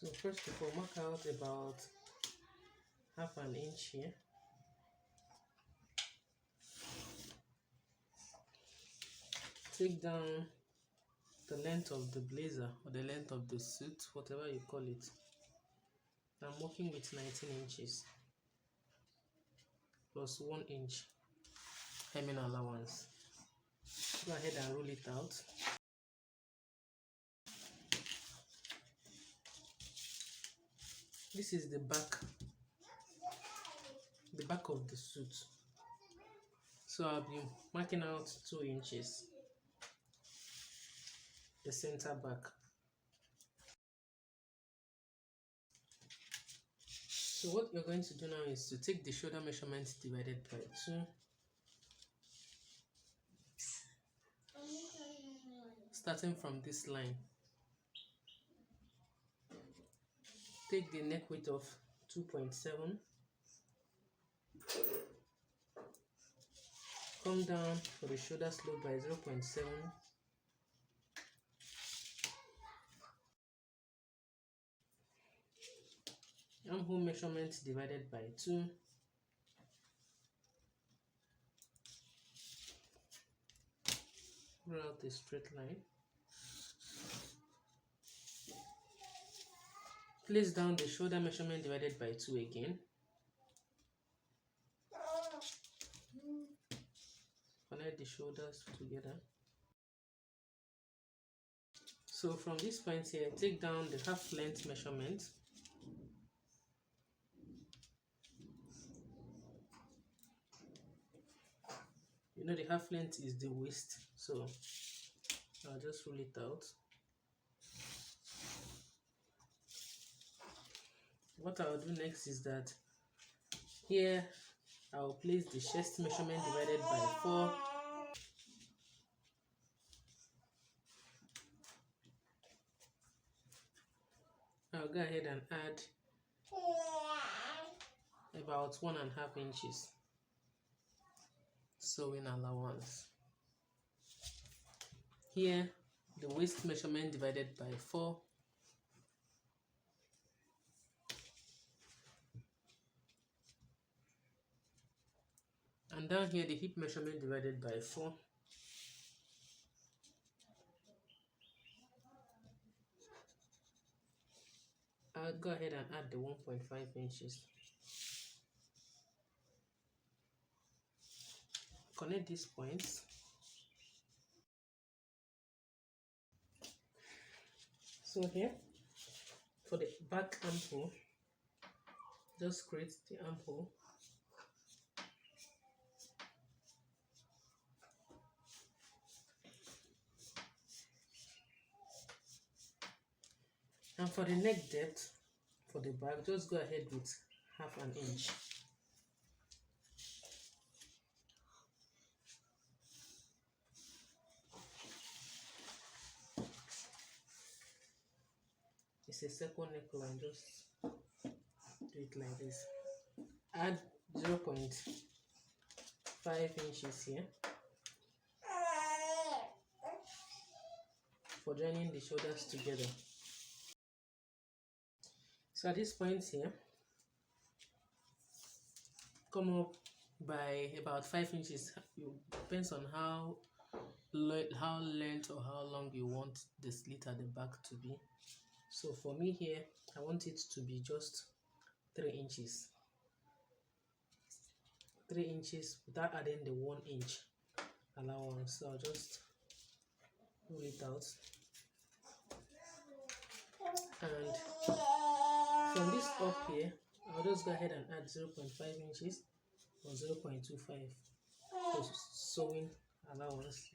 So first of all, mark out about half an inch here. Take down the length of the blazer or the length of the suit, whatever you call it. I'm working with 19 inches plus 1 inch hemming allowance. Go ahead and roll it out. This is the back of the suit. So I'll be marking out 2 inches, the center back. So what you're going to do now is to take the shoulder measurement divided by 2. Starting from this line. Take the neck width of 2.7. Come down for the shoulder slope by 0.7. Armhole measurement divided by 2. Draw out a straight line. Place down the shoulder measurement divided by 2 again. Connect the shoulders together. So from this point here, take down the half length measurement. You know the half length is the waist, so I'll just roll it out. What I'll do next is that here I'll place the chest measurement divided by 4. I'll go ahead and add about 1.5 inches sewing allowance. Here the waist measurement divided by 4. And down here the hip measurement divided by 4. I'll go ahead and add the 1.5 inches. Connect these points. So here, for the back armhole, just create the armhole. And for the neck depth, for the back, just go ahead with half an inch. It's a second neckline, just do it like this. Add 0.5 inches here for joining the shoulders together. So at this point here, come up by about 5 inches. It depends on how length or how long you want the slit at the back to be. So for me here, I want it to be just 3 inches. 3 inches without adding the 1 inch allowance. So I'll just roll it out. And from this up here, I'll just go ahead and add 0.5 inches or 0.25 for sewing allowance,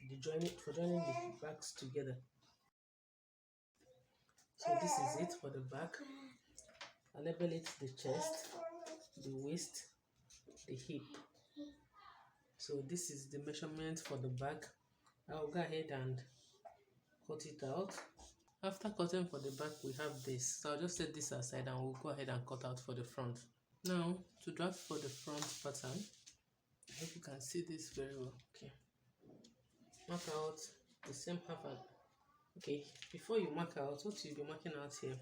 for joining the backs together. So this is it for the back. I'll label it the chest, the waist, the hip. So this is the measurement for the back. I'll go ahead and cut it out. After cutting for the back, we have this. So I'll just set this aside and we'll go ahead and cut out for the front. Now, to draft for the front pattern, I hope you can see this very well. Okay. Mark out the same half. Okay, before you mark out, what you'll be marking out here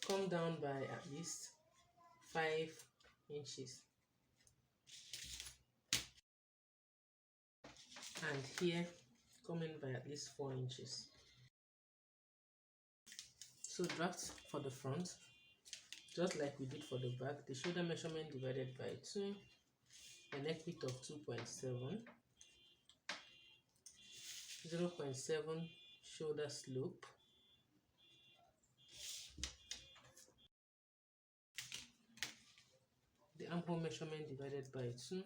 come down by at least 5 inches, and here come in by at least 4 inches. So draft for the front, just like we did for the back, the shoulder measurement divided by 2, a neck width of 2.7, 0.7 shoulder slope, the armhole measurement divided by 2,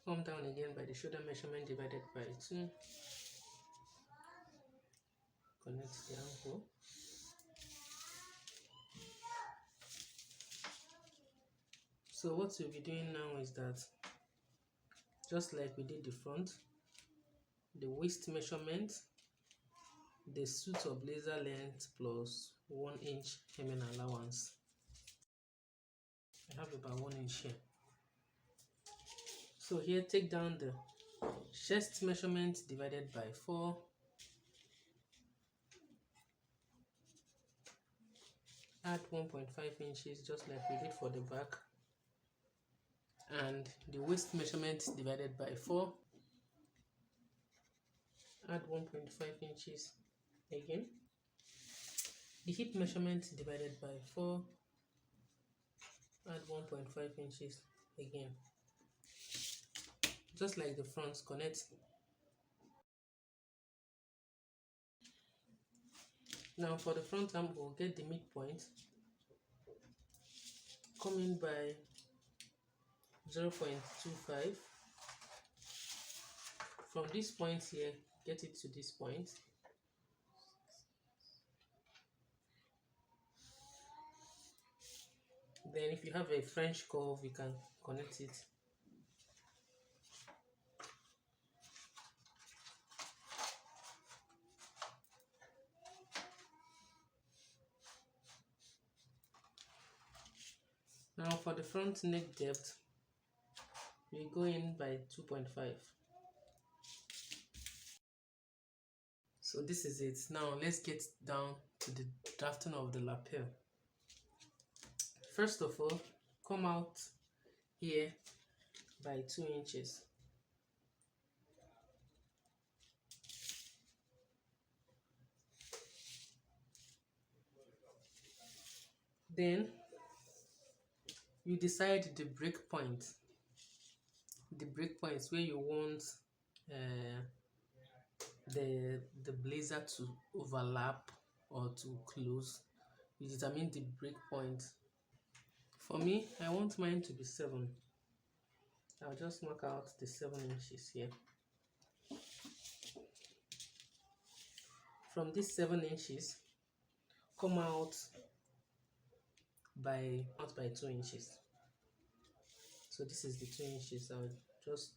come down again by the shoulder measurement divided by 2, connect the armhole. So what we'll be doing now is that, just like we did the front, the waist measurement, the suit or blazer length plus 1 inch hemming allowance. I have about 1 inch here. So here, take down the chest measurement divided by 4, add 1.5 inches just like we did for the back, and the waist measurement divided by 4, add 1.5 inches again, the hip measurement divided by 4, add 1.5 inches again, just like the front. Connect. Now for the front armhole, get the midpoint, come in by 0.25. From this point here, get it to this point. Then if you have a French curve, you can connect it. Now for the front neck depth, we go in by 2.5. So this is it. Now let's get down to the drafting of the lapel. First of all, come out here by 2 inches. Then you decide the break point. The break points where you want the blazer to overlap or to close. You determine the break point. For me, I want mine to be 7. I'll just mark out the 7 inches here. From these 7 inches, come out by 2 inches. So this is the 2 inches. I'll just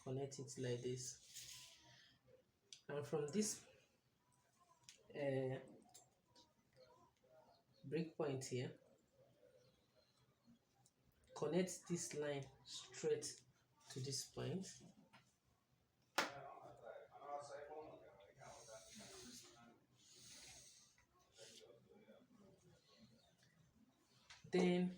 connect it like this. And from this break point here, connect this line straight to this point. Then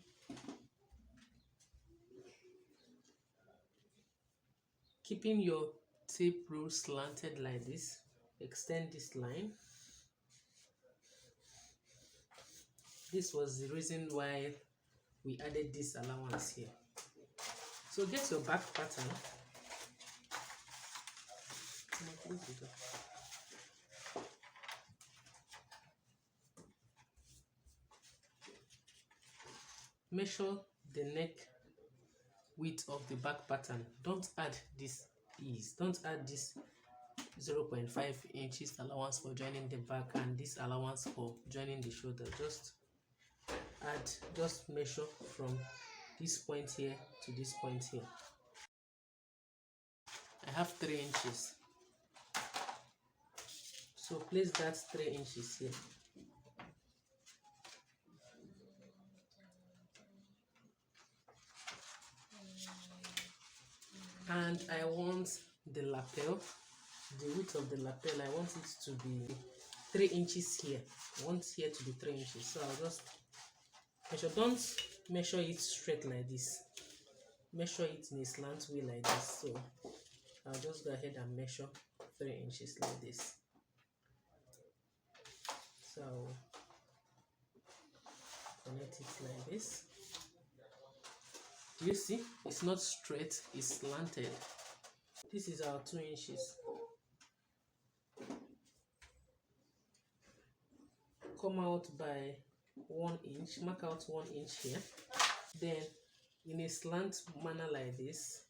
keeping your tape rule slanted like this, extend this line. This was the reason why we added this allowance here. So get your back pattern. Measure the neck width of the back pattern. Don't add this don't add this 0.5 inches allowance for joining the back and this allowance for joining the shoulder. Just measure from this point here to this point here. I have 3 inches. So place that 3 inches here. And I want the lapel, the width of the lapel, I want it to be 3 inches here. I want here to be 3 inches, so I'll just measure. Don't measure it straight like this, measure it in a slant way like this. So I'll just go ahead and measure 3 inches like this. So connect it like this. Do you see? It's not straight, it's slanted. This is our 2 inches. Come out by 1 inch, mark out 1 inch here. Then in a slant manner like this,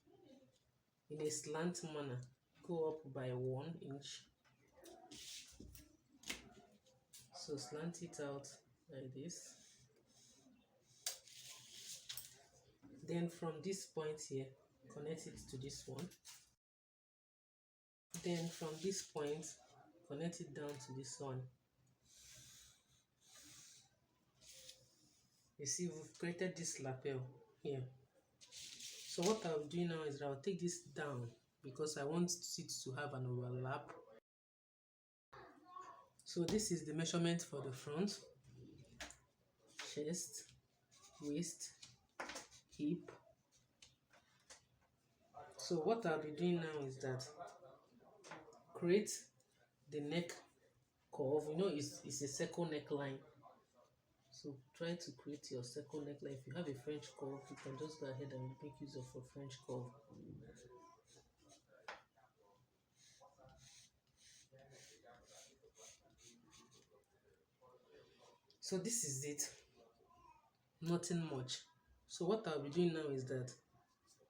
in a slant manner, go up by 1 inch. So slant it out like this. Then from this point here, connect it to this one. Then from this point, connect it down to this one. You see, we've created this lapel here. So what I'll do now is I'll take this down because I want it to have an overlap. So this is the measurement for the front, chest, waist, hip. So what I'll be doing now is that create the neck curve. You know, it's a circle neckline. So try to create your circle neckline. If you have a French curve, you can just go ahead and make use of a French curve. So this is it. Nothing much. So what I'll be doing now is that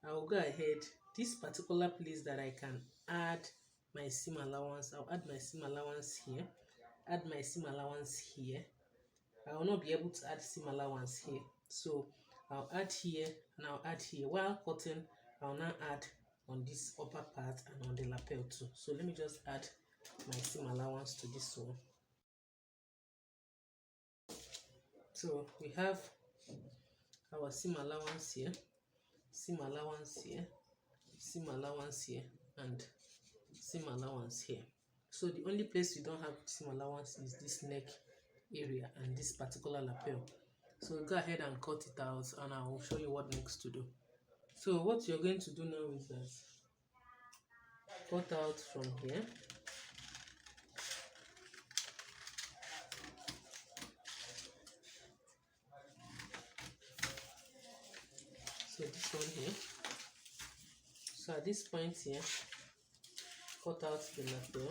I'll go ahead, this particular place that I can add my seam allowance, I'll add my seam allowance here, add my seam allowance here. I will not be able to add seam allowance here, so I'll add here and I'll add here. While cutting, I'll now add on this upper part and on the lapel too. So let me just add my seam allowance to this one. So we have our seam allowance here, seam allowance here, seam allowance here, and seam allowance here. So the only place you don't have seam allowance is this neck area and this particular lapel. So go ahead and cut it out and I will show you what next to do. So what you're going to do now is that cut out from here. So this one here. So at this point here, cut out the lapel.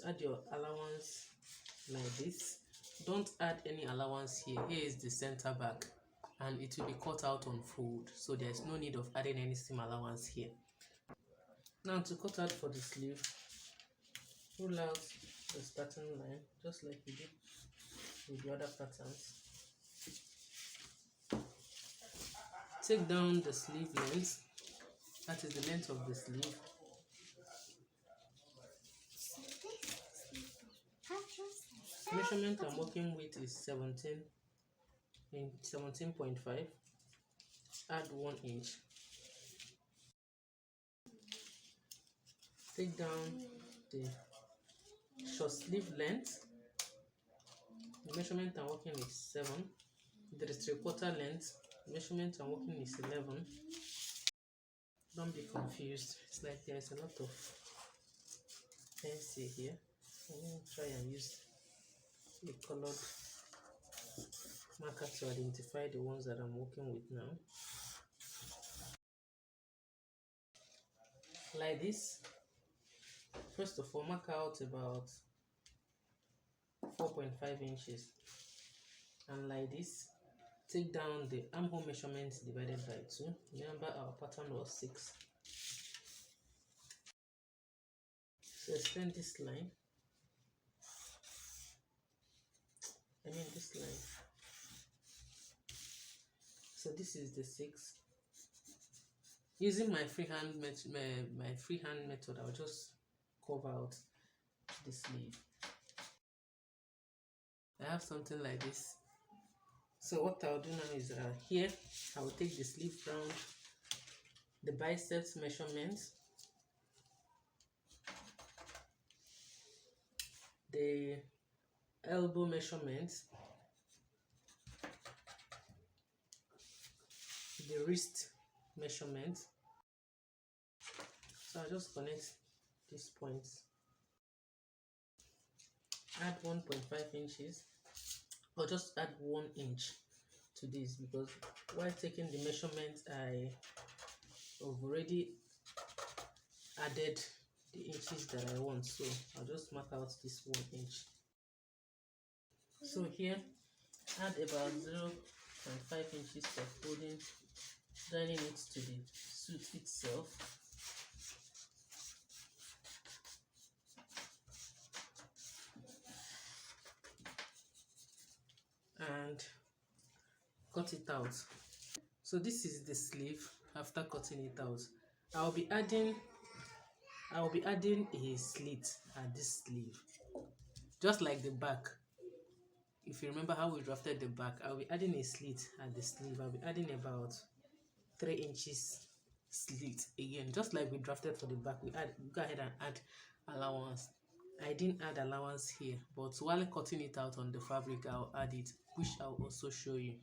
Add your allowance like this. Don't add any allowance here. Here is the center back and it will be cut out on fold, so there's no need of adding any seam allowance here. Now to cut out for the sleeve, pull out the starting line just like we did with the other patterns. Take down the sleeve length, that is the length of the sleeve. Measurement I'm working with is 17.5. Add 1 inch. Take down the short sleeve length. The measurement I'm working is 7. There is 3/4 length. The measurement I'm working is 11. Don't be confused. It's like there's a lot of pencil here. I'm going to try and use a colored marker to identify the ones that I'm working with now. Like this. First of all, mark out about 4.5 inches. And like this, take down the armhole measurement divided by 2. Remember our pattern was 6. So extend this line. This line. So this is the 6. Using my freehand method, I'll just cover out the sleeve. I have something like this. So what I'll do now is here I will take the sleeve round, the biceps measurement, the elbow measurement, the wrist measurement. So I'll just connect these points. Add 1.5 inches, or just add 1 inch to this, because while taking the measurement I have already added the inches that I want, so I'll just mark out this 1 inch. So here add about 0.5 inches of folding, joining it to the suit itself. And cut it out. So this is the sleeve after cutting it out. I'll be adding a slit at this sleeve, just like the back. If you remember how we drafted the back, I'll be adding a slit at the sleeve. I'll be adding about 3 inches slit again, just like we drafted for the back. We go ahead and add allowance. I didn't add allowance here, but while cutting it out on the fabric, I'll add it, which I'll also show you.